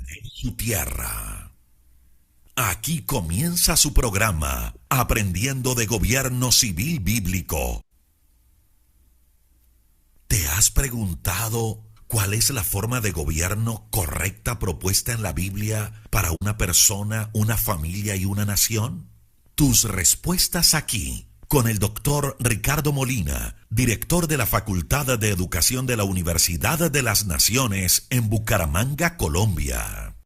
en su tierra. Aquí comienza su programa, Aprendiendo de Gobierno Civil Bíblico. ¿Te has preguntado cuál es la forma de gobierno correcta propuesta en la Biblia para una persona, una familia y una nación? Tus respuestas aquí, con el doctor Ricardo Molina, director de la Facultad de Educación de la Universidad de las Naciones en Bucaramanga, Colombia.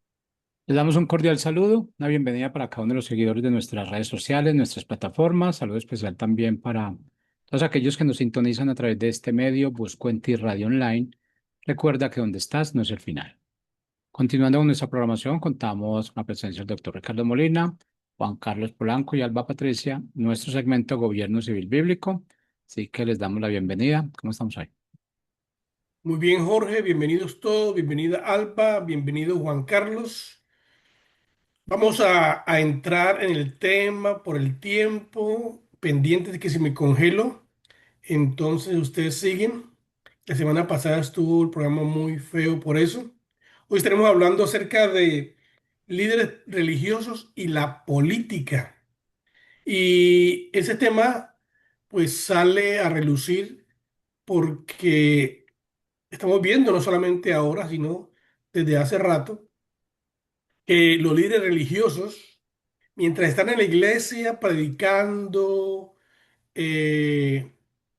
Les damos un cordial saludo, una bienvenida para cada uno de los seguidores de nuestras redes sociales, nuestras plataformas. Saludo especial también para todos aquellos que nos sintonizan a través de este medio, Buscuenti Radio Online. Recuerda que donde estás no es el final. Continuando con nuestra programación, contamos con la presencia del doctor Ricardo Molina, Juan Carlos Polanco y Alba Patricia, nuestro segmento Gobierno Civil Bíblico. Así que les damos la bienvenida. ¿Cómo estamos hoy? Muy bien, Jorge, bienvenidos todos, bienvenida Alba, bienvenido Juan Carlos. Vamos a entrar en el tema por el tiempo, pendiente de que si me congelo, entonces ustedes siguen. La semana pasada estuvo el programa muy feo por eso. Hoy estaremos hablando acerca de líderes religiosos y la política. Y ese tema pues sale a relucir porque estamos viendo, no solamente ahora, sino desde hace rato, que los líderes religiosos, mientras están en la iglesia predicando, eh,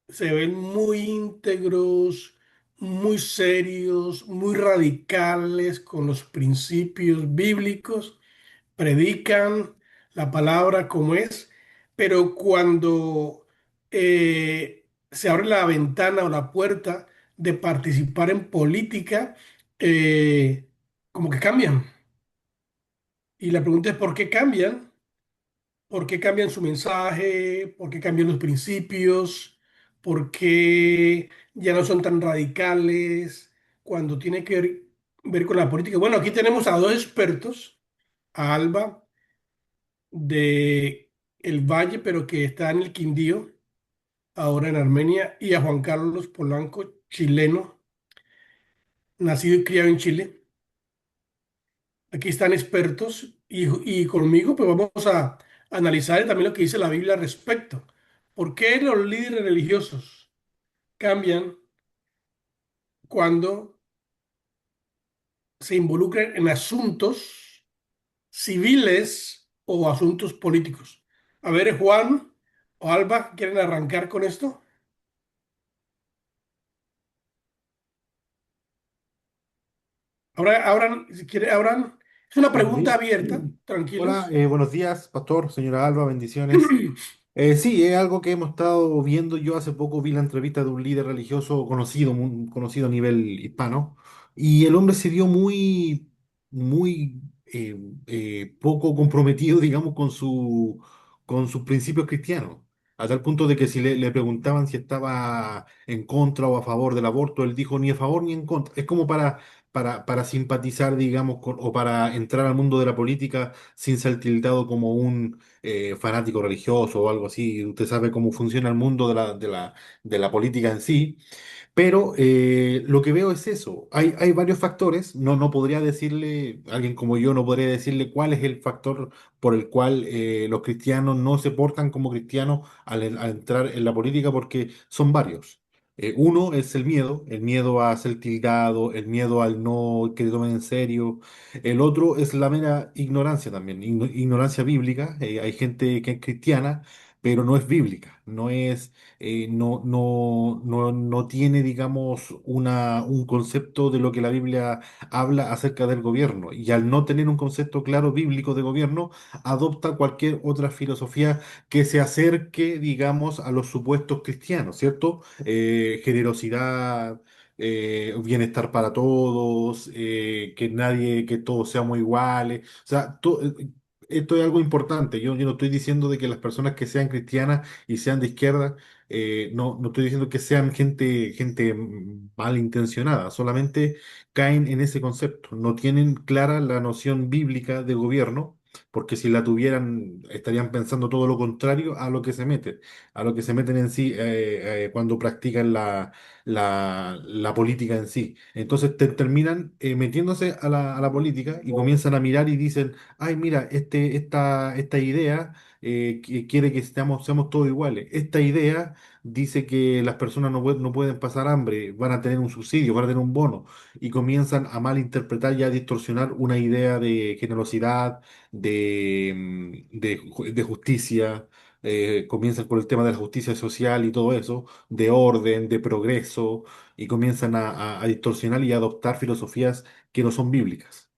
se ven muy íntegros, muy serios, muy radicales con los principios bíblicos, predican la palabra como es, pero cuando se abre la ventana o la puerta de participar en política, como que cambian. Y la pregunta es ¿por qué cambian? ¿Por qué cambian su mensaje? ¿Por qué cambian los principios? ¿Por qué ya no son tan radicales cuando tiene que ver con la política? Bueno, aquí tenemos a dos expertos, a Alba de El Valle, pero que está en el Quindío, ahora en Armenia, y a Juan Carlos Polanco, chileno, nacido y criado en Chile. Aquí están expertos y conmigo pues vamos a analizar también lo que dice la Biblia al respecto. ¿Por qué los líderes religiosos cambian cuando se involucran en asuntos civiles o asuntos políticos? A ver, Juan o Alba, ¿quieren arrancar con esto? Ahora, si quiere, ahora es una Buenos pregunta días. abierta, Hola, tranquilos. buenos días, pastor, señora Alba, bendiciones. Sí, es algo que hemos estado viendo. Yo hace poco vi la entrevista de un líder religioso conocido, muy conocido a nivel hispano, y el hombre se vio muy poco comprometido, digamos, con sus principios cristianos, a tal punto de que si le preguntaban si estaba en contra o a favor del aborto, él dijo ni a favor ni en contra. Es como para simpatizar, digamos, o para entrar al mundo de la política sin ser tildado como un fanático religioso o algo así. Usted sabe cómo funciona el mundo de la política en sí. Pero lo que veo es eso. Hay varios factores. No podría decirle, alguien como yo no podría decirle cuál es el factor por el cual los cristianos no se portan como cristianos al entrar en la política, porque son varios. Uno es el miedo a ser tildado, el miedo al no que te tomen en serio. El otro es la mera ignorancia también, ignorancia bíblica. Hay gente que es cristiana, pero no es bíblica, no tiene, digamos, un concepto de lo que la Biblia habla acerca del gobierno. Y al no tener un concepto claro bíblico de gobierno, adopta cualquier otra filosofía que se acerque, digamos, a los supuestos cristianos, ¿cierto? Generosidad. Bienestar para todos, que todos seamos iguales. O sea, esto es algo importante. Yo no estoy diciendo de que las personas que sean cristianas y sean de izquierda, no estoy diciendo que sean gente malintencionada, solamente caen en ese concepto, no tienen clara la noción bíblica de gobierno, porque si la tuvieran estarían pensando todo lo contrario a lo que se meten en sí cuando practican la política en sí. Entonces terminan metiéndose a la política y comienzan a mirar y dicen, ay, mira, esta idea que quiere que seamos todos iguales. Esta idea dice que las personas no pueden pasar hambre, van a tener un subsidio, van a tener un bono, y comienzan a malinterpretar y a distorsionar una idea de generosidad, de justicia. Comienzan con el tema de la justicia social y todo eso, de orden, de progreso, y comienzan a distorsionar y a adoptar filosofías que no son bíblicas.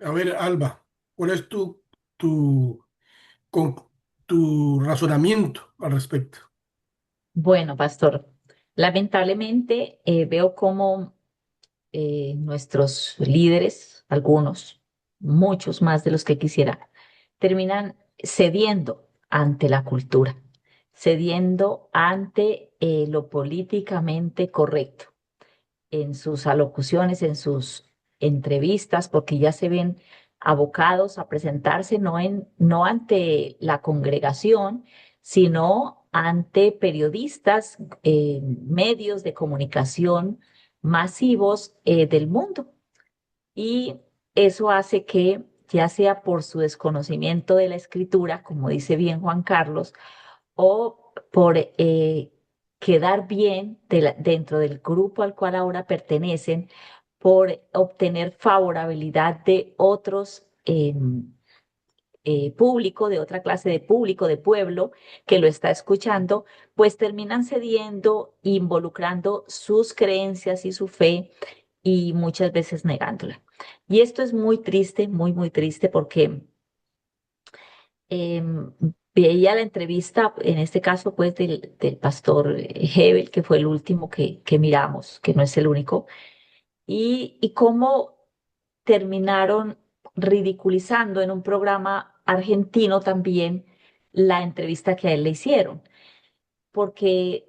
A ver, Alba, ¿cuál es tu, con, tu razonamiento al respecto? Bueno, pastor, lamentablemente veo cómo nuestros líderes, algunos, muchos más de los que quisiera, terminan cediendo ante la cultura, cediendo ante lo políticamente correcto en sus alocuciones, en sus entrevistas, porque ya se ven abocados a presentarse no ante la congregación, sino ante periodistas, medios de comunicación masivos del mundo. Y eso hace que, ya sea por su desconocimiento de la escritura, como dice bien Juan Carlos, o por quedar bien dentro del grupo al cual ahora pertenecen, por obtener favorabilidad de otros público, de otra clase de público, de pueblo que lo está escuchando, pues terminan cediendo, involucrando sus creencias y su fe y muchas veces negándola. Y esto es muy triste, muy, muy triste porque em, veía la entrevista, en este caso, pues, del pastor Hebel, que fue el último que miramos, que no es el único, y cómo terminaron ridiculizando en un programa argentino también la entrevista que a él le hicieron, porque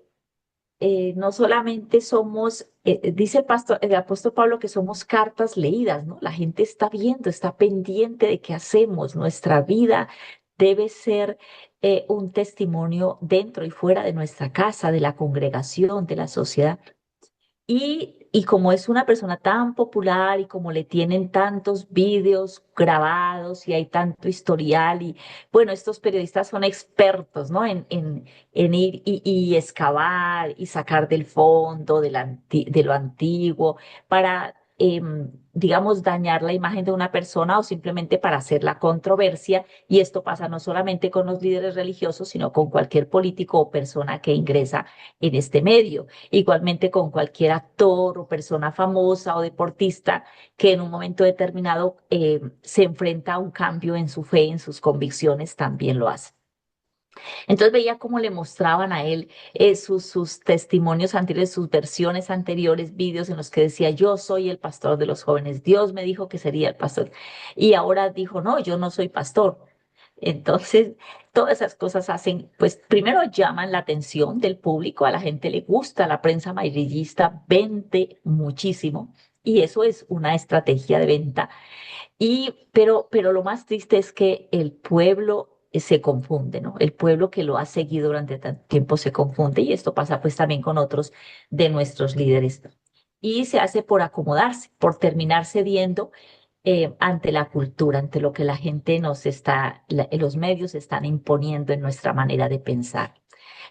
no solamente somos, dice el apóstol Pablo que somos cartas leídas, ¿no? La gente está viendo, está pendiente de qué hacemos. Nuestra vida debe ser un testimonio dentro y fuera de nuestra casa, de la congregación, de la sociedad. Y como es una persona tan popular y como le tienen tantos vídeos grabados y hay tanto historial y bueno, estos periodistas son expertos, ¿no? En ir y excavar y sacar del fondo, de lo antiguo, para, digamos, dañar la imagen de una persona o simplemente para hacer la controversia. Y esto pasa no solamente con los líderes religiosos, sino con cualquier político o persona que ingresa en este medio. Igualmente con cualquier actor o persona famosa o deportista que en un momento determinado se enfrenta a un cambio en su fe, en sus convicciones, también lo hace. Entonces veía cómo le mostraban a él sus testimonios anteriores, sus versiones anteriores, vídeos en los que decía, yo soy el pastor de los jóvenes, Dios me dijo que sería el pastor. Y ahora dijo, no, yo no soy pastor. Entonces, todas esas cosas hacen, pues primero llaman la atención del público, a la gente le gusta, la prensa amarillista vende muchísimo y eso es una estrategia de venta. Pero lo más triste es que el pueblo se confunde, ¿no? El pueblo que lo ha seguido durante tanto tiempo se confunde y esto pasa pues también con otros de nuestros líderes. Y se hace por acomodarse, por terminar cediendo ante la cultura, ante lo que la gente nos está, los medios están imponiendo en nuestra manera de pensar.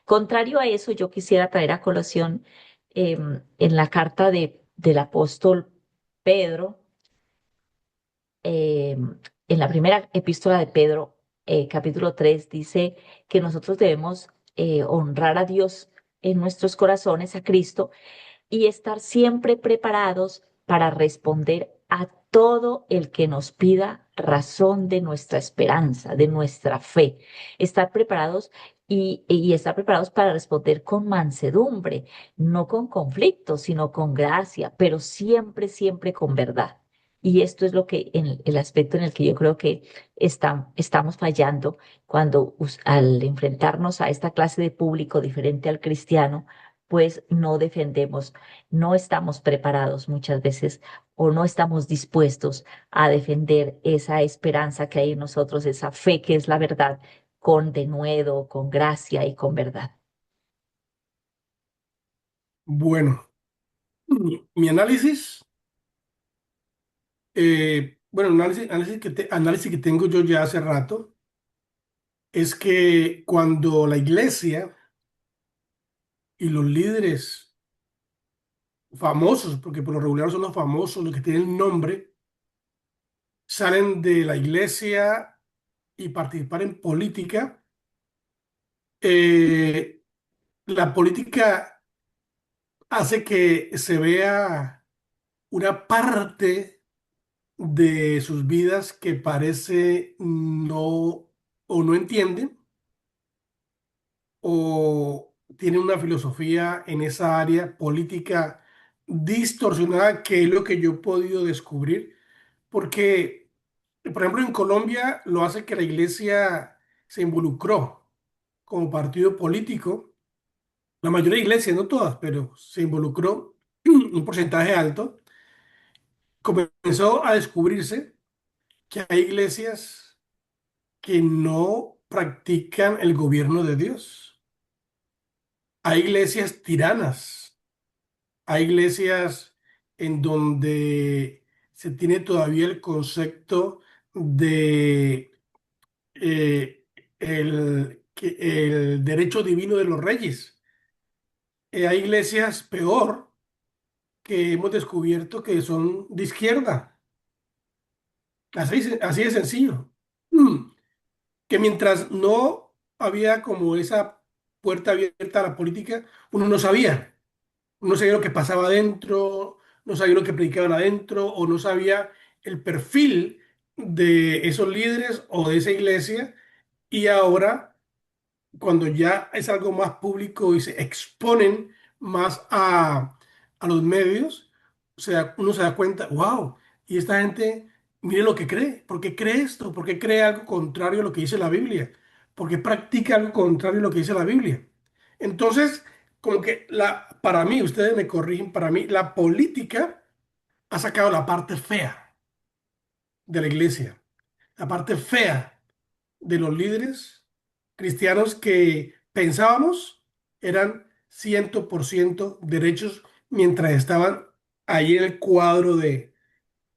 Contrario a eso, yo quisiera traer a colación en la carta del apóstol Pedro, en la primera epístola de Pedro, capítulo 3 dice que nosotros debemos honrar a Dios en nuestros corazones, a Cristo, y estar siempre preparados para responder a todo el que nos pida razón de nuestra esperanza, de nuestra fe. Estar preparados y estar preparados para responder con mansedumbre, no con conflicto, sino con gracia, pero siempre, siempre con verdad. Y esto es lo que, en el aspecto en el que yo creo que estamos fallando cuando al enfrentarnos a esta clase de público diferente al cristiano, pues no defendemos, no estamos preparados muchas veces o no estamos dispuestos a defender esa esperanza que hay en nosotros, esa fe que es la verdad, con denuedo, con gracia y con verdad. Bueno, mi análisis, bueno, análisis que tengo yo ya hace rato, es que cuando la iglesia y los líderes famosos, porque por lo regular son los famosos, los que tienen nombre, salen de la iglesia y participar en política, eh, la política hace que se vea una parte de sus vidas que parece no o no entienden o tienen una filosofía en esa área política distorsionada, que es lo que yo he podido descubrir, porque, por ejemplo, en Colombia lo hace que la iglesia se involucró como partido político, la mayoría de iglesias, no todas, pero se involucró un porcentaje alto. Comenzó a descubrirse que hay iglesias que no practican el gobierno de Dios. Hay iglesias tiranas, hay iglesias en donde se tiene todavía el concepto de el derecho divino de los reyes. Hay iglesias peor que hemos descubierto que son de izquierda. Así de sencillo. Mm, Que mientras no había como esa puerta abierta a la política, uno no sabía. No sabía lo que pasaba adentro, no sabía lo que predicaban adentro, o no sabía el perfil de esos líderes o de esa iglesia. Y ahora, cuando ya es algo más público y se exponen más a los medios, uno se da cuenta, wow, y esta gente, mire lo que cree, ¿por qué cree esto? ¿Por qué cree algo contrario a lo que dice la Biblia? ¿Por qué practica algo contrario a lo que dice la Biblia? Entonces, como que para mí, ustedes me corrigen, para mí, la política ha sacado la parte fea de la iglesia, la parte fea de los líderes cristianos que pensábamos eran 100% derechos mientras estaban ahí en el cuadro de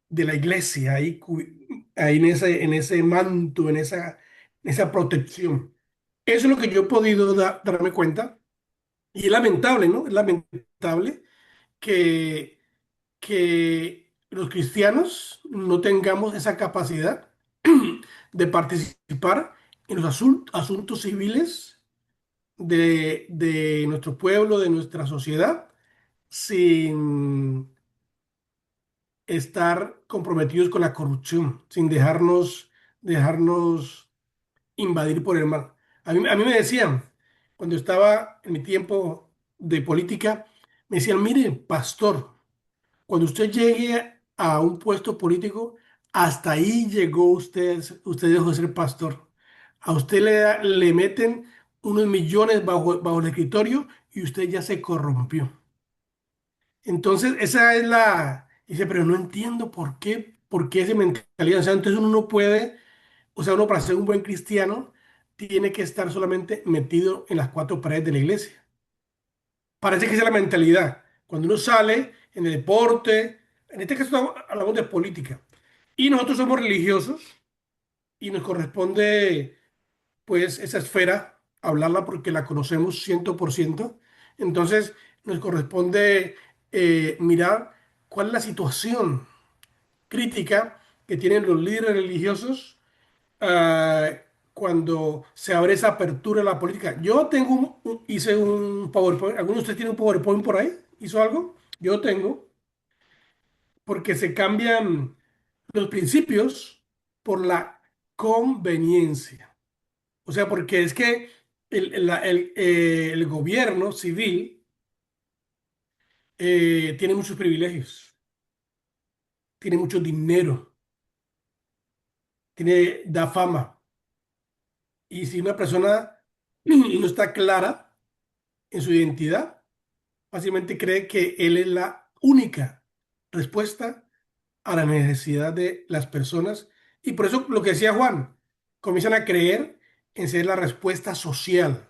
la iglesia, ahí en ese manto, en esa protección. Eso es lo que yo he podido darme cuenta. Y es lamentable, ¿no? Es lamentable que, que los cristianos no tengamos esa capacidad de participar en los asuntos civiles de nuestro pueblo, de nuestra sociedad, sin estar comprometidos con la corrupción, sin dejarnos invadir por el mal. A mí me decían, cuando estaba en mi tiempo de política, me decían, mire, pastor, cuando usted llegue a un puesto político, hasta ahí llegó usted dejó de ser pastor. A usted le meten unos millones bajo el escritorio y usted ya se corrompió. Entonces, esa es dice, pero no entiendo por qué esa mentalidad. O sea, entonces uno no puede, o sea, uno para ser un buen cristiano tiene que estar solamente metido en las cuatro paredes de la iglesia. Parece que esa es la mentalidad. Cuando uno sale en el deporte, en este caso hablamos de política, y nosotros somos religiosos y nos corresponde, pues, esa esfera, hablarla porque la conocemos 100%. Entonces, nos corresponde mirar cuál es la situación crítica que tienen los líderes religiosos ah, cuando se abre esa apertura a la política. Yo tengo hice un PowerPoint. ¿Alguno de ustedes tiene un PowerPoint por ahí? ¿Hizo algo? Yo tengo, porque se cambian los principios por la conveniencia. O sea, porque es que el gobierno civil tiene muchos privilegios, tiene mucho dinero, da fama. Y si una persona no está clara en su identidad, fácilmente cree que él es la única respuesta a la necesidad de las personas. Y por eso lo que decía Juan, comienzan a creer en ser la respuesta social,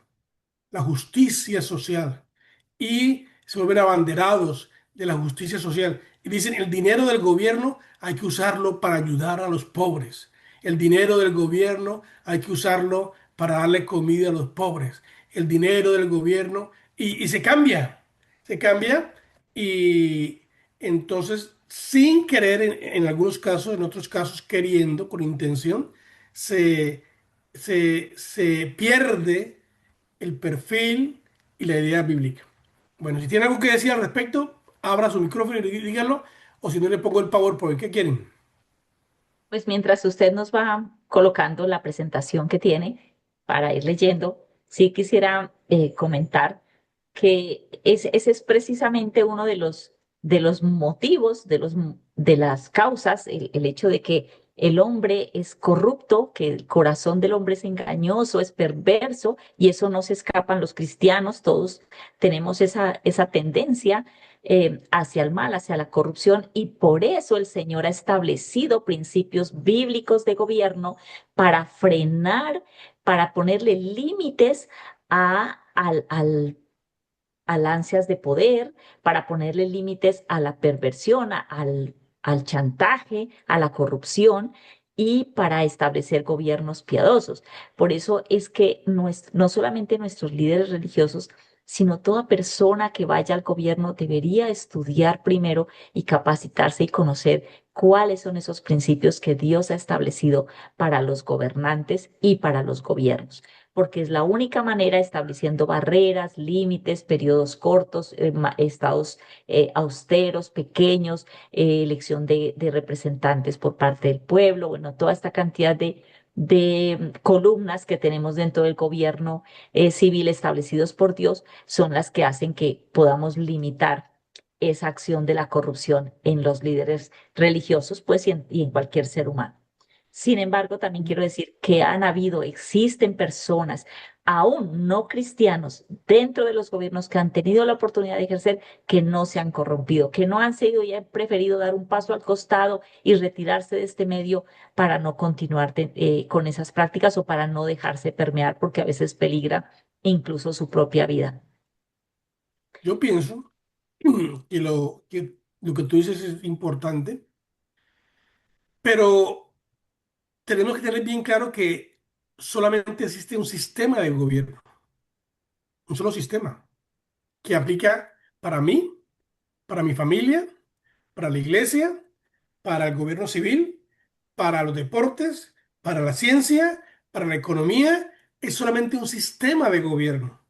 la justicia social. Y se vuelven abanderados de la justicia social y dicen, el dinero del gobierno hay que usarlo para ayudar a los pobres. El dinero del gobierno hay que usarlo para darle comida a los pobres. El dinero del gobierno y se cambia y entonces sin querer en algunos casos, en otros casos queriendo, con intención, se, se pierde el perfil y la idea bíblica. Bueno, si tiene algo que decir al respecto, abra su micrófono y díganlo, o si no le pongo el PowerPoint, ¿qué quieren? Pues mientras usted nos va colocando la presentación que tiene para ir leyendo, sí quisiera comentar que ese es precisamente uno de los motivos, de las causas, el hecho de que el hombre es corrupto, que el corazón del hombre es engañoso, es perverso, y eso no se escapan los cristianos, todos tenemos esa tendencia hacia el mal, hacia la corrupción, y por eso el Señor ha establecido principios bíblicos de gobierno para frenar, para ponerle límites al ansias de poder, para ponerle límites a la perversión, al chantaje, a la corrupción y para establecer gobiernos piadosos. Por eso es que no solamente nuestros líderes religiosos, sino toda persona que vaya al gobierno debería estudiar primero y capacitarse y conocer cuáles son esos principios que Dios ha establecido para los gobernantes y para los gobiernos, porque es la única manera estableciendo barreras, límites, periodos cortos, estados austeros, pequeños, elección de representantes por parte del pueblo, bueno, toda esta cantidad de columnas que tenemos dentro del gobierno civil establecidos por Dios son las que hacen que podamos limitar esa acción de la corrupción en los líderes religiosos, pues, y en cualquier ser humano. Sin embargo, también quiero decir que existen personas, aún no cristianos, dentro de los gobiernos que han tenido la oportunidad de ejercer, que no se han corrompido, que no han seguido y han preferido dar un paso al costado y retirarse de este medio para no continuar con esas prácticas o para no dejarse permear, porque a veces peligra incluso su propia vida. Yo pienso que lo que tú dices es importante, pero tenemos que tener bien claro que solamente existe un sistema de gobierno, un solo sistema, que aplica para mí, para mi familia, para la iglesia, para el gobierno civil, para los deportes, para la ciencia, para la economía. Es solamente un sistema de gobierno.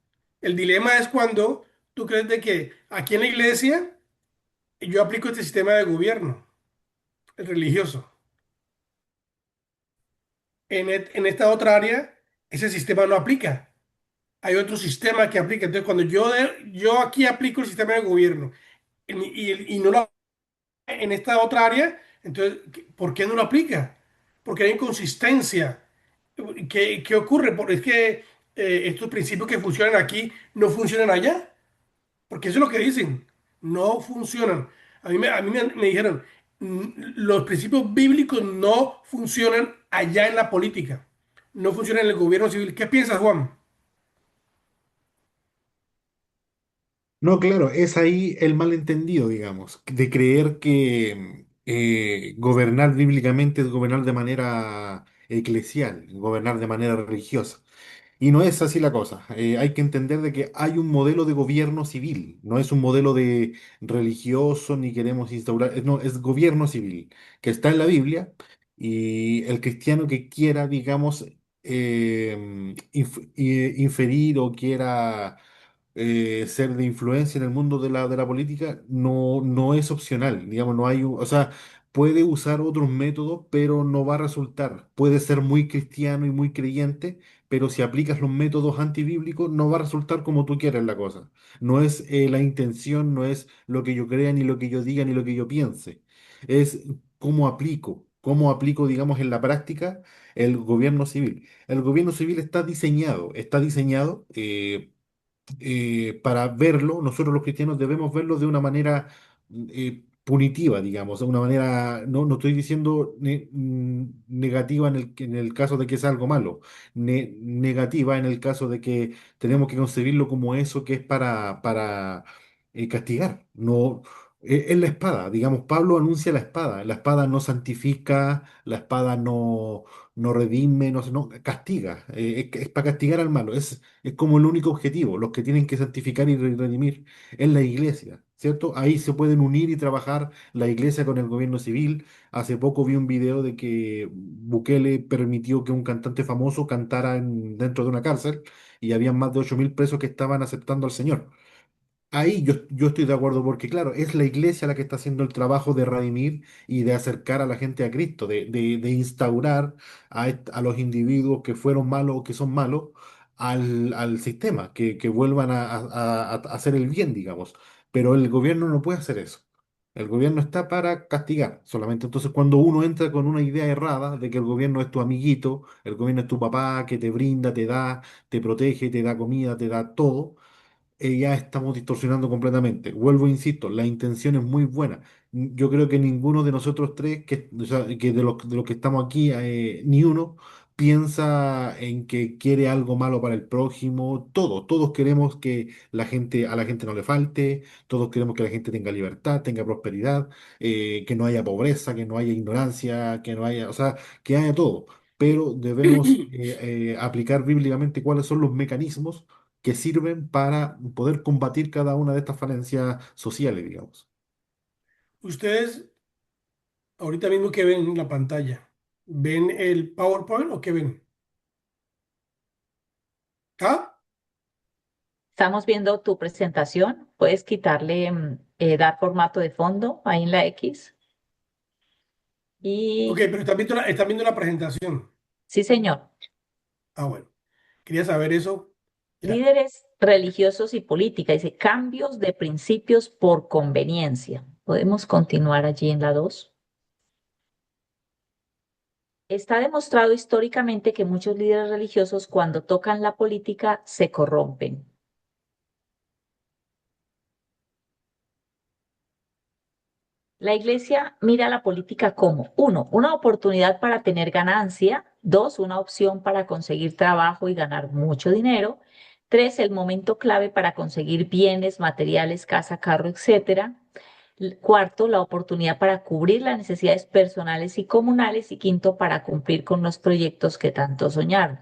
El dilema es cuando tú crees de que aquí en la iglesia yo aplico este sistema de gobierno, el religioso. En esta otra área, ese sistema no aplica. Hay otro sistema que aplica. Entonces, cuando yo aquí aplico el sistema de gobierno y no lo en esta otra área, entonces, ¿por qué no lo aplica? Porque hay inconsistencia. ¿Qué ocurre? Porque es que estos principios que funcionan aquí no funcionan allá. Porque eso es lo que dicen. No funcionan. A mí me dijeron, los principios bíblicos no funcionan allá en la política. No funcionan en el gobierno civil. ¿Qué piensas, Juan? No, claro, es ahí el malentendido, digamos, de creer que gobernar bíblicamente es gobernar de manera eclesial, gobernar de manera religiosa. Y no es así la cosa. Hay que entender de que hay un modelo de gobierno civil, no es un modelo de religioso ni queremos instaurar, no, es gobierno civil que está en la Biblia y el cristiano que quiera, digamos, inferir o quiera ser de influencia en el mundo de la política no es opcional, digamos, no hay, o sea, puede usar otros métodos, pero no va a resultar. Puede ser muy cristiano y muy creyente, pero si aplicas los métodos antibíblicos, no va a resultar como tú quieres la cosa. No es la intención, no es lo que yo crea, ni lo que yo diga, ni lo que yo piense. Es cómo aplico, digamos, en la práctica el gobierno civil. El gobierno civil está diseñado para verlo, nosotros los cristianos debemos verlo de una manera punitiva, digamos, de una manera, no estoy diciendo negativa en el caso de que es algo malo, negativa en el caso de que tenemos que concebirlo como eso que es castigar. No, es la espada, digamos, Pablo anuncia la espada no santifica, la espada no redime, no castiga, es para castigar al malo, es como el único objetivo. Los que tienen que santificar y redimir es la iglesia, ¿cierto? Ahí se pueden unir y trabajar la iglesia con el gobierno civil. Hace poco vi un video de que Bukele permitió que un cantante famoso cantara dentro de una cárcel y había más de 8.000 presos que estaban aceptando al Señor. Ahí yo estoy de acuerdo porque, claro, es la iglesia la que está haciendo el trabajo de redimir y de acercar a la gente a Cristo, de instaurar a los individuos que fueron malos o que son malos al sistema, que vuelvan a hacer el bien, digamos. Pero el gobierno no puede hacer eso. El gobierno está para castigar solamente. Entonces, cuando uno entra con una idea errada de que el gobierno es tu amiguito, el gobierno es tu papá, que te brinda, te da, te protege, te da comida, te da todo, ya estamos distorsionando completamente. Vuelvo, insisto, la intención es muy buena. Yo creo que ninguno de nosotros tres, o sea, que de los que estamos aquí, ni uno piensa en que quiere algo malo para el prójimo. Todos queremos que a la gente no le falte, todos queremos que la gente tenga libertad, tenga prosperidad, que no haya pobreza, que no haya ignorancia, que no haya, o sea, que haya todo. Pero debemos aplicar bíblicamente cuáles son los mecanismos que sirven para poder combatir cada una de estas falencias sociales, digamos. Ustedes, ahorita mismo, ¿qué ven en la pantalla? ¿Ven el PowerPoint o qué ven? ¿Ah? Estamos viendo tu presentación. Puedes quitarle, dar formato de fondo ahí en la X. Ok, Y pero están viendo la presentación. sí, señor. Ah, bueno. Quería saber eso. Ya. Líderes religiosos y política. Dice cambios de principios por conveniencia. Podemos continuar allí en la 2. Está demostrado históricamente que muchos líderes religiosos cuando tocan la política se corrompen. La iglesia mira la política como, uno, una oportunidad para tener ganancia; dos, una opción para conseguir trabajo y ganar mucho dinero; tres, el momento clave para conseguir bienes, materiales, casa, carro, etcétera; cuarto, la oportunidad para cubrir las necesidades personales y comunales; y quinto, para cumplir con los proyectos que tanto soñaron.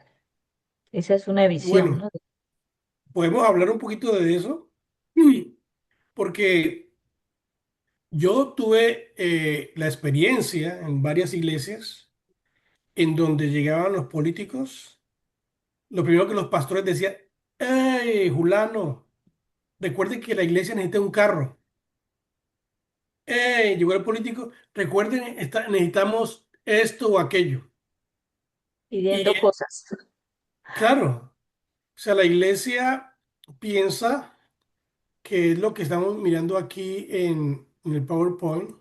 Esa es una visión, Bueno, ¿no? podemos hablar un poquito de eso. Mm. Porque yo tuve la experiencia en varias iglesias en donde llegaban los políticos. Lo primero que los pastores decían: ¡Hey, Julano! Recuerde que la iglesia necesita un carro. ¡Hey! Llegó el político. Recuerden, necesitamos esto o aquello. Y Pidiendo cosas. claro, o sea, la iglesia piensa que es lo que estamos mirando aquí en el PowerPoint,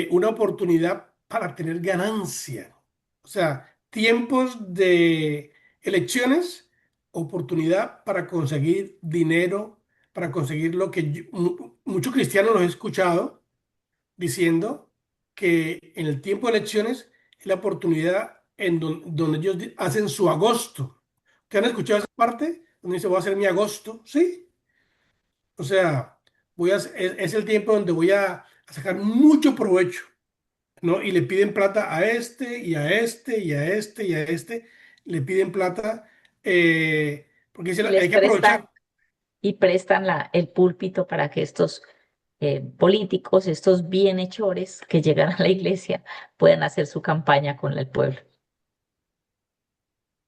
una oportunidad para tener ganancia. O sea, tiempos de elecciones, oportunidad para conseguir dinero, para conseguir lo que muchos cristianos los he escuchado diciendo que en el tiempo de elecciones es la oportunidad en donde ellos hacen su agosto. ¿Te han escuchado esa parte? Donde dice: voy a hacer mi agosto, ¿sí? O sea, es el tiempo donde voy a sacar mucho provecho, ¿no? Y le piden plata a este y a este y a este y a este. Le piden plata porque dice, Y hay les que prestan aprovechar. y prestan el púlpito para que estos políticos, estos bienhechores que llegan a la iglesia, puedan hacer su campaña con el pueblo.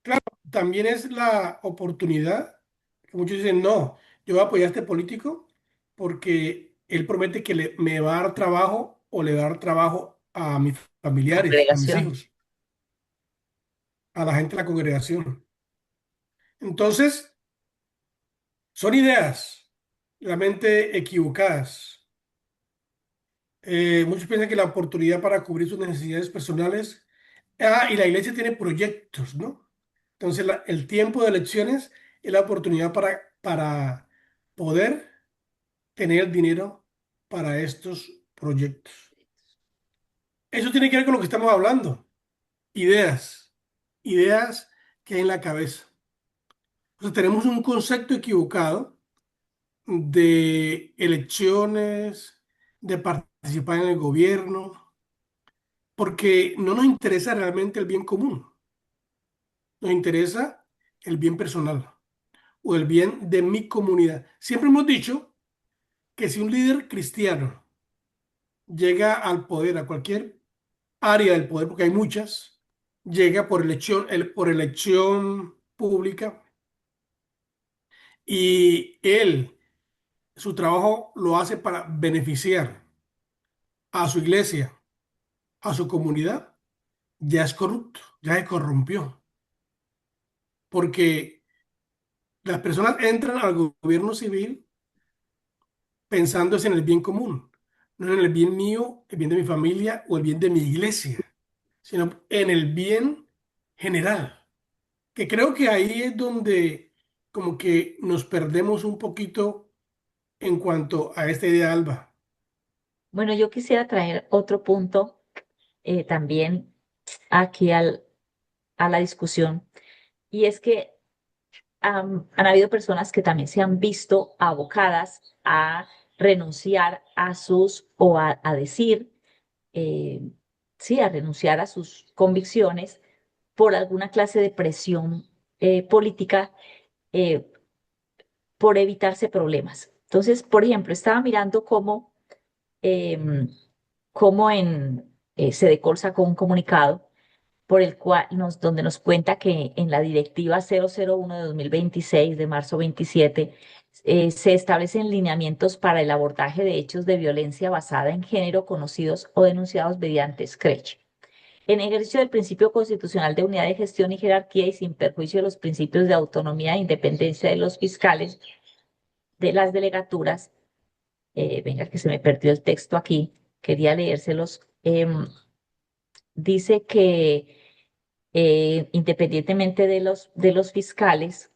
Claro, también es la oportunidad que muchos dicen: no, yo voy a apoyar a este político porque él promete que me va a dar trabajo o le va a dar trabajo a mis familiares, a mis Congregación. hijos, a la gente de la congregación. Entonces, son ideas realmente equivocadas. Muchos piensan que la oportunidad para cubrir sus necesidades personales. Y la iglesia tiene proyectos, ¿no? Entonces, el tiempo de elecciones es la oportunidad para poder tener dinero para estos proyectos. Eso tiene que ver con lo que estamos hablando. Ideas. Ideas que hay en la cabeza. Entonces, tenemos un concepto equivocado de elecciones, de participar en el gobierno, porque no nos interesa realmente el bien común, nos interesa el bien personal o el bien de mi comunidad. Siempre hemos dicho que si un líder cristiano llega al poder, a cualquier área del poder, porque hay muchas, llega por elección, por elección pública y él, su trabajo lo hace para beneficiar a su iglesia, a su comunidad, ya es corrupto, ya se corrompió, porque las personas entran al gobierno civil pensando es en el bien común, no en el bien mío, el bien de mi familia o el bien de mi iglesia, sino en el bien general, que creo que ahí es donde como que nos perdemos un poquito en cuanto a esta idea, Alba. Bueno, yo quisiera traer otro punto también aquí a la discusión, y es que han habido personas que también se han visto abocadas a renunciar a sus, o a decir, eh, sí, a renunciar a sus convicciones por alguna clase de presión política, eh, por evitarse problemas. Entonces, por ejemplo, estaba mirando em, cómo Sedecol sacó un comunicado por el cual donde nos cuenta que en la Directiva 001 de 2026, de marzo 27, se establecen lineamientos para el abordaje de hechos de violencia basada en género conocidos o denunciados mediante SCRECH. En ejercicio del principio constitucional de unidad de gestión y jerarquía y sin perjuicio de los principios de autonomía e independencia de los fiscales de las delegaturas, venga que se me perdió el texto aquí, quería leérselos, dice que independientemente de los fiscales,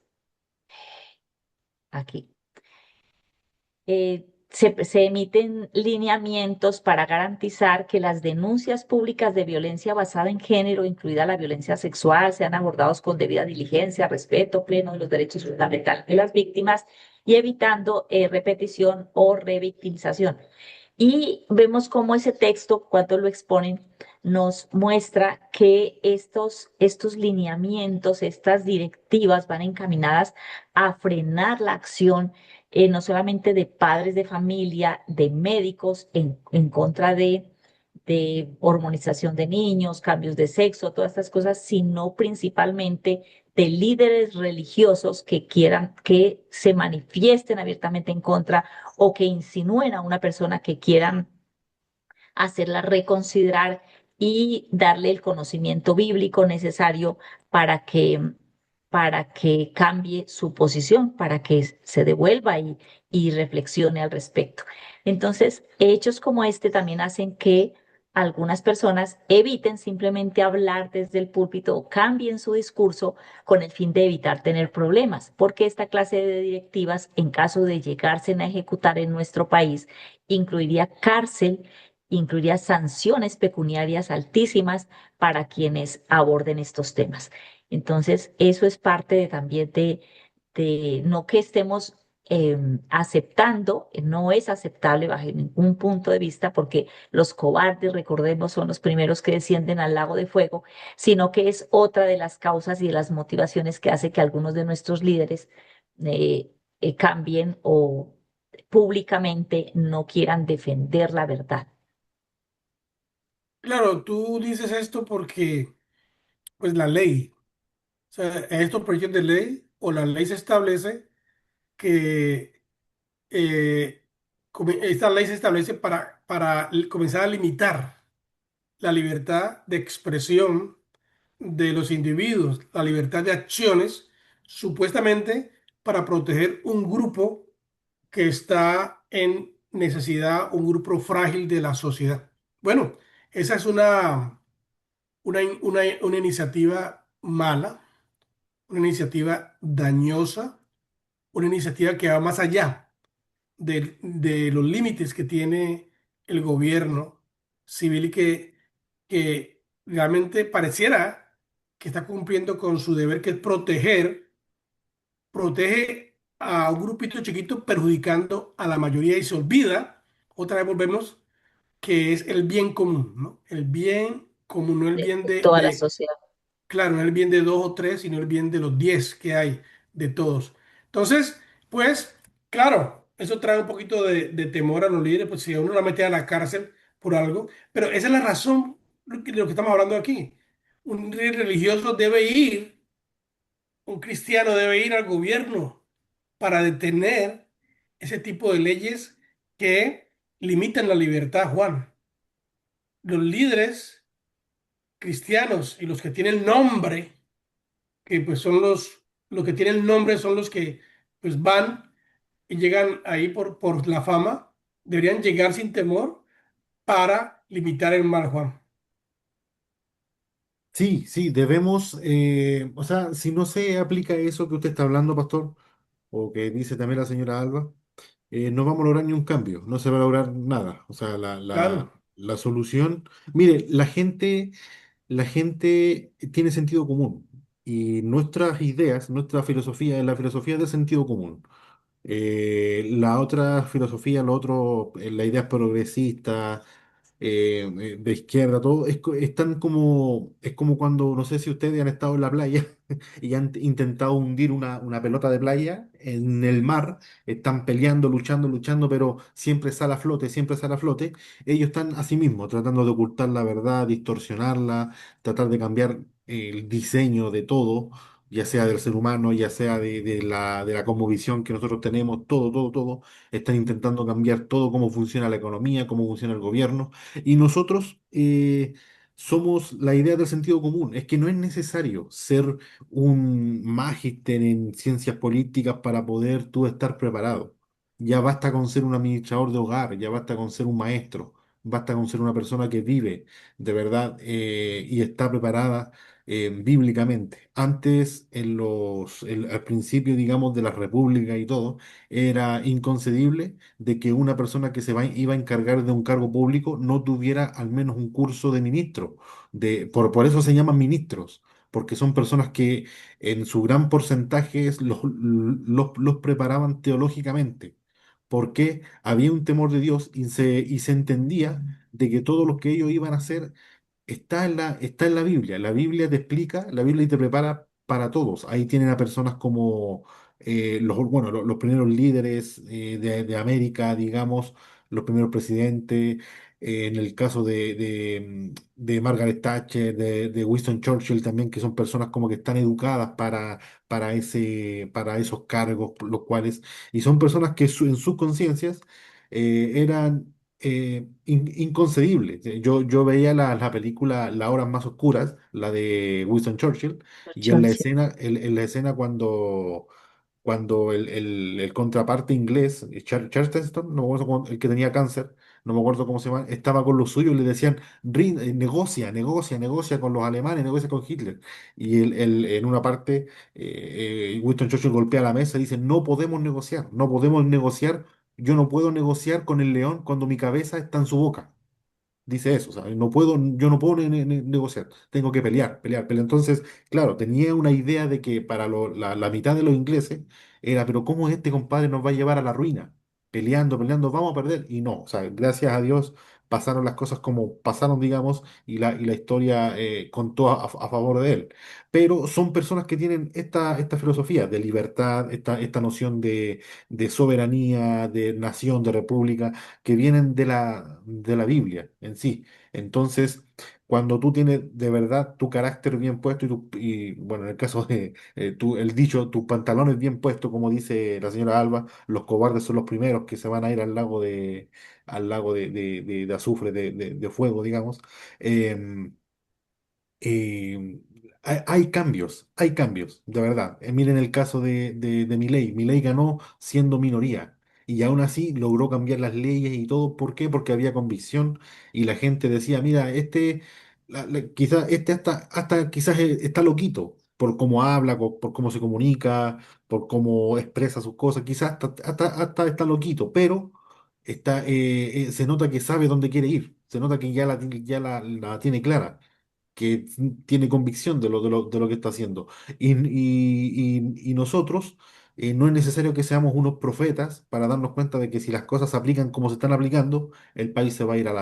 aquí, se emiten lineamientos para garantizar que las denuncias públicas de violencia basada en género, incluida la violencia sexual, sean abordados con debida diligencia, respeto pleno de los derechos fundamentales de las víctimas y evitando repetición o revictimización. Y vemos cómo ese texto, cuando lo exponen, nos muestra que estos lineamientos, estas directivas van encaminadas a frenar la acción, no solamente de padres de familia, de médicos en contra de hormonización de niños, cambios de sexo, todas estas cosas, sino principalmente de líderes religiosos que quieran que se manifiesten abiertamente en contra o que insinúen a una persona que quieran hacerla reconsiderar y darle el conocimiento bíblico necesario para para que cambie su posición, para que se devuelva y reflexione al respecto. Entonces, hechos como este también hacen que algunas personas eviten simplemente hablar desde el púlpito o cambien su discurso con el fin de evitar tener problemas, porque esta clase de directivas, en caso de llegarse a ejecutar en nuestro país, incluiría cárcel, incluiría sanciones pecuniarias altísimas para quienes aborden estos temas. Entonces, eso es parte también de no que estemos aceptando, no es aceptable bajo ningún punto de vista, porque los cobardes, recordemos, son los primeros que descienden al lago de fuego, sino que es otra de las causas y de las motivaciones que hace que algunos de nuestros líderes cambien o públicamente no quieran defender la verdad. Claro, tú dices esto porque, pues la ley, o sea, en estos proyectos de ley o la ley se establece que esta ley se establece para comenzar a limitar la libertad de expresión de los individuos, la libertad de acciones, supuestamente para proteger un grupo que está en necesidad, un grupo frágil de la sociedad. Bueno, esa es una iniciativa mala, una iniciativa dañosa, una iniciativa que va más allá de los límites que tiene el gobierno civil y que realmente pareciera que está cumpliendo con su deber, que es protege a un grupito chiquito perjudicando a la mayoría y se olvida, otra vez volvemos, que es el bien común, ¿no? El bien común, no el bien de toda la sociedad. claro, no el bien de dos o tres, sino el bien de los 10 que hay, de todos. Entonces, pues, claro, eso trae un poquito de temor a los líderes, pues si a uno la mete a la cárcel por algo, pero esa es la razón de lo que estamos hablando aquí. Un líder religioso debe ir, un cristiano debe ir al gobierno para detener ese tipo de leyes que limitan la libertad, Juan. Los líderes cristianos y los que tienen nombre, que pues son los que tienen nombre, son los que pues van y llegan ahí por la fama, deberían llegar sin temor para limitar el mal, Juan. Sí, sí, debemos, o sea, si no se aplica eso que usted está hablando, pastor, o que dice también la señora Alba, no vamos a lograr ni un cambio, no se va a lograr nada. O sea, Claro, la solución, mire, la gente tiene sentido común y nuestras ideas, nuestra filosofía es la filosofía del sentido común. La otra filosofía, lo otro, la idea progresista, de izquierda, todo, es tan como, es como cuando, no sé si ustedes han estado en la playa y han intentado hundir una pelota de playa en el mar, están peleando, luchando, luchando, pero siempre sale a flote, siempre sale a flote. Ellos están a sí mismos tratando de ocultar la verdad, distorsionarla, tratar de cambiar el diseño de todo, ya sea del ser humano, ya sea de la cosmovisión que nosotros tenemos, todo, todo, todo. Están intentando cambiar todo, cómo funciona la economía, cómo funciona el gobierno. Y nosotros somos la idea del sentido común. Es que no es necesario ser un magíster en ciencias políticas para poder tú estar preparado. Ya basta con ser un administrador de hogar, ya basta con ser un maestro, basta con ser una persona que vive de verdad y está preparada bíblicamente. Antes, al principio, digamos, de la república y todo, era inconcebible de que una persona que iba a encargar de un cargo público no tuviera al menos un curso de ministro. Por eso se llaman ministros, porque son personas que en su gran porcentaje los preparaban teológicamente, porque había un temor de Dios y se entendía de que todo lo que ellos iban a hacer está en la Biblia. La Biblia te explica, la Biblia te prepara para todos. Ahí tienen a personas como bueno, los primeros líderes de América, digamos, los primeros presidentes. En el caso de Margaret Thatcher, de Winston Churchill también, que son personas como que están educadas para esos cargos, los cuales, y son personas que en sus conciencias eran inconcebible. Yo veía la película Las horas más oscuras, la de Winston Churchill, y en la escena cuando el contraparte inglés, Charleston, no me acuerdo el que tenía cáncer, no me acuerdo cómo se llama, estaba con los suyos y le decían, negocia, negocia, negocia con los alemanes, negocia con Hitler". Y en una parte, Winston Churchill golpea la mesa y dice, no podemos negociar, no podemos negociar, yo no puedo negociar con el león cuando mi cabeza está en su boca. Dice eso, o sea, yo no puedo negociar, tengo que pelear, pelear, pelear. Entonces, claro, tenía una idea de que para la mitad de los ingleses era, pero ¿cómo este compadre nos va a llevar a la ruina? Peleando, peleando, vamos a perder. Y no, o sea, gracias a Dios pasaron las cosas como pasaron, digamos, y la historia contó a favor de él. Pero son personas que tienen esta filosofía de libertad, esta noción de soberanía, de nación, de república que vienen de la Biblia en sí. Entonces, cuando tú tienes de verdad tu carácter bien puesto bueno, en el caso de el dicho, tus pantalones bien puestos, como dice la señora Alba, los cobardes son los primeros que se van a ir al lago de azufre, de fuego, digamos. em, hay cambios, de verdad. Miren el caso de Milei. Milei ganó siendo minoría y aún así logró cambiar las leyes y todo. ¿Por qué? Porque había convicción y la gente decía, mira, quizás este hasta quizás está loquito por cómo habla, por cómo se comunica, por cómo expresa sus cosas, quizás hasta está loquito, pero se nota que sabe dónde quiere ir, se nota que la tiene clara, que tiene convicción de lo que está haciendo. Y nosotros No es necesario que seamos unos profetas para darnos cuenta de que si las cosas se aplican como se están aplicando, el país se va a ir a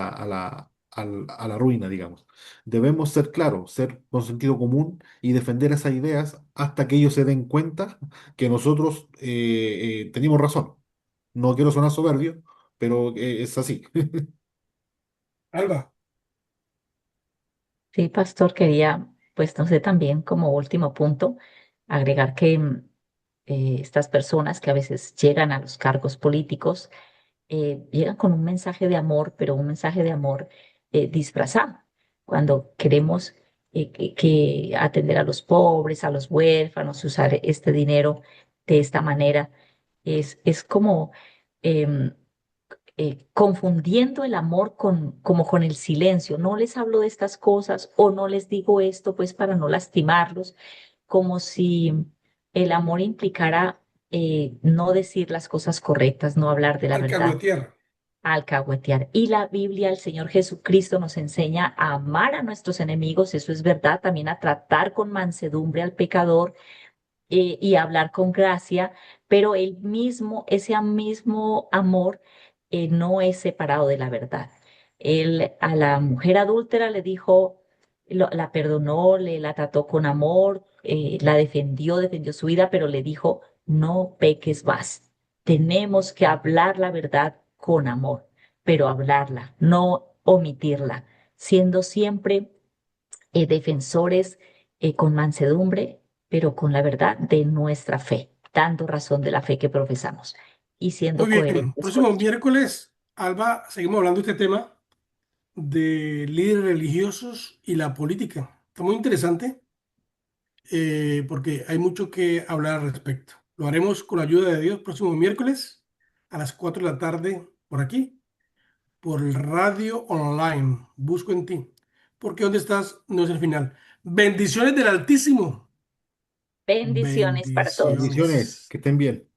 la ruina, digamos. Debemos ser claros, ser con sentido común y defender esas ideas hasta que ellos se den cuenta que nosotros teníamos razón. No quiero sonar soberbio, pero es así. Alba, Sí, pastor, quería, pues no sé, también como último punto, agregar que estas personas que a veces llegan a los cargos políticos, llegan con un mensaje de amor, pero un mensaje de amor disfrazado. Cuando queremos que atender a los pobres, a los huérfanos, usar este dinero de esta manera, es como em, confundiendo el amor como con el silencio. No les hablo de estas cosas o no les digo esto, pues para no lastimarlos, como si el amor implicara no decir las cosas correctas, no hablar de la verdad, alcahuetear. alcahuetear. Y la Biblia, el Señor Jesucristo nos enseña a amar a nuestros enemigos, eso es verdad, también a tratar con mansedumbre al pecador y hablar con gracia, pero el mismo, ese mismo amor no es separado de la verdad. Él a la mujer adúltera le dijo, la perdonó, la trató con amor, la defendió, defendió su vida, pero le dijo, no peques más. Tenemos que hablar la verdad con amor, pero hablarla, no omitirla, siendo siempre defensores con mansedumbre, pero con la verdad de nuestra fe, dando razón de la fe que profesamos y Muy siendo bien. coherentes con Próximo ella. miércoles, Alba, seguimos hablando de este tema de líderes religiosos y la política. Está muy interesante porque hay mucho que hablar al respecto. Lo haremos con la ayuda de Dios próximo miércoles a las 4 de la tarde por aquí, por el radio online. Busco en ti. Porque donde estás no es el final. Bendiciones del Altísimo. Bendiciones para todos. Bendiciones, Bendiciones. que estén bien.